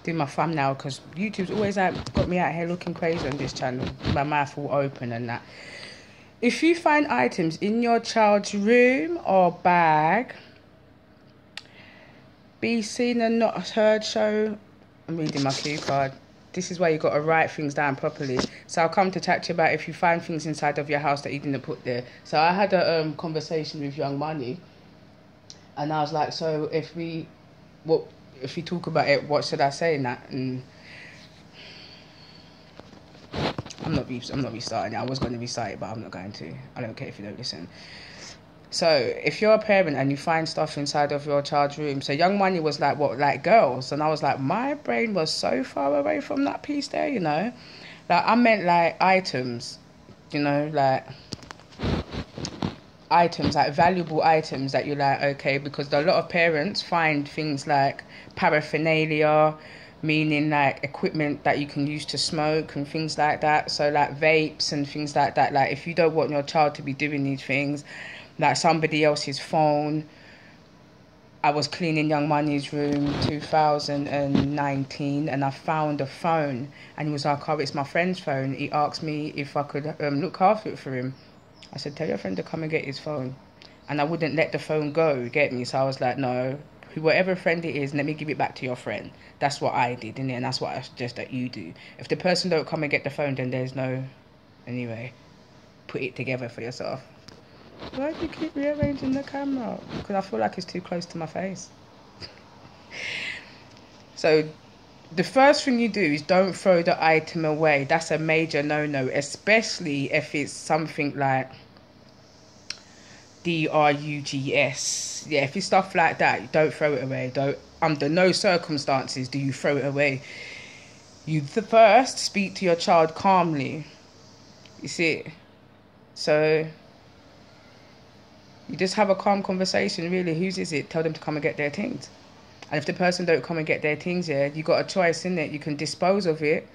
do my thumbnail because YouTube's always like got me out here looking crazy on this channel. My mouth all open and that. If you find items in your child's room or bag, be seen and not heard, show. I'm reading my cue card. This is why you got to write things down properly. So I'll come to chat to you about if you find things inside of your house that you didn't put there. So I had a conversation with Young Money, and I was like, so if we talk about it, what should I say in that? And I'm not restarting it. I was going to recite it, but I'm not going to. I don't care if you don't listen. So if you're a parent and you find stuff inside of your child's room, so Young Money was like, what, like girls? And I was like, my brain was so far away from that piece there, you know? Like, I meant like items, you know, like items, like valuable items that you're like, okay, because a lot of parents find things like paraphernalia, meaning like equipment that you can use to smoke and things like that. So like vapes and things like that. Like if you don't want your child to be doing these things, like somebody else's phone. I was cleaning Young Money's room 2019 and I found a phone and he was like, oh, it's my friend's phone. He asked me if I could look after it for him. I said, tell your friend to come and get his phone. And I wouldn't let the phone go, get me? So I was like, no, whoever friend it is, let me give it back to your friend. That's what I did, innit? And that's what I suggest that you do. If the person don't come and get the phone, then there's no... Anyway, put it together for yourself. Why do you keep rearranging the camera? Because I feel like it's too close to my face. So the first thing you do is don't throw the item away. That's a major no-no, especially if it's something like drugs. Yeah, if it's stuff like that, don't throw it away. Don't, under no circumstances do you throw it away. You first speak to your child calmly. You see? So you just have a calm conversation, really. Whose is it? Tell them to come and get their things. And if the person don't come and get their things, yeah, you got a choice, innit? You can dispose of it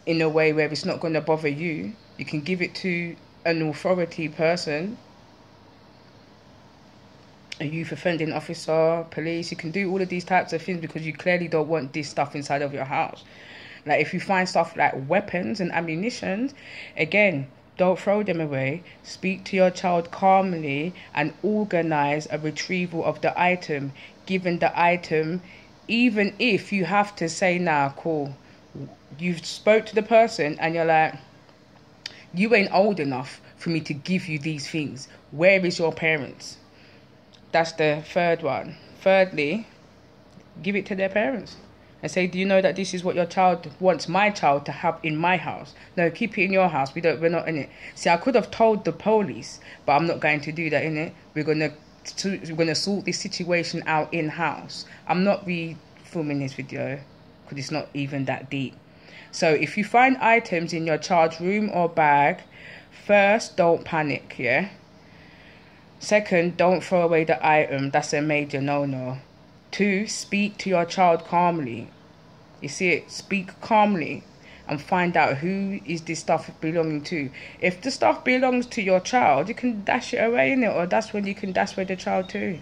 in a way where it's not going to bother you. You can give it to an authority person, a youth offending officer, police. You can do all of these types of things because you clearly don't want this stuff inside of your house. Like if you find stuff like weapons and ammunition, again, don't throw them away. Speak to your child calmly and organize a retrieval of the item. Given the item, even if you have to say, nah, cool. You've spoke to the person and you're like, you ain't old enough for me to give you these things. Where is your parents? That's the third one. Thirdly, give it to their parents. And say, do you know that this is what your child wants my child to have in my house? No, keep it in your house. We're not in it. See, I could have told the police, but I'm not going to do that, innit? We're gonna sort this situation out in house. I'm not re-filming this video because it's not even that deep. So if you find items in your child's room or bag, first, don't panic, yeah? Second, don't throw away the item. That's a major no-no. 2, speak to your child calmly. You see it? Speak calmly and find out who is this stuff belonging to. If the stuff belongs to your child, you can dash it away, innit? Or that's when you can dash away the child too.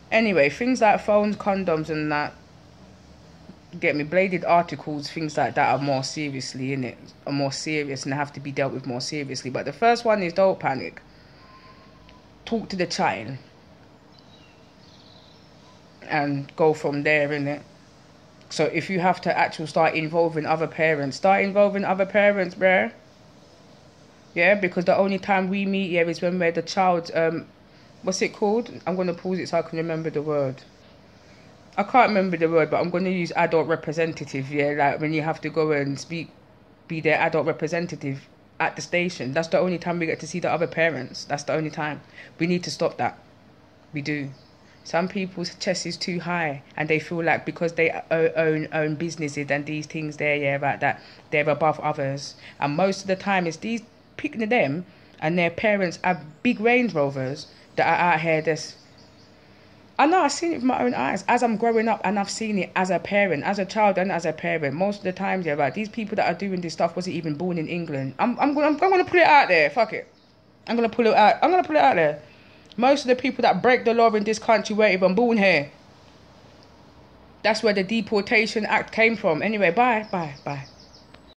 Anyway, things like phones, condoms and that, get me, bladed articles, things like that are more seriously, innit? Are more serious and have to be dealt with more seriously. But the first one is don't panic. Talk to the child and go from there, innit? So if you have to actually start involving other parents, bruh. Yeah, because the only time we meet here is when we're the child, what's it called? I'm going to pause it so I can remember the word. I can't remember the word, but I'm going to use adult representative, yeah? Like when you have to go and be their adult representative at the station. That's the only time we get to see the other parents. That's the only time. We need to stop that. We do. Some people's chest is too high and they feel like because they own businesses and these things there, yeah, about that, they're above others. And most of the time it's these picking them and their parents have big Range Rovers that are out here just... I know, I've seen it with my own eyes as I'm growing up, and I've seen it as a parent, as a child and as a parent. Most of the times, yeah, right, these people that are doing this stuff wasn't even born in England. I'm gonna put it out there. Fuck it. I'm gonna pull it out there. Most of the people that break the law in this country weren't even born here. That's where the Deportation Act came from. Anyway, bye.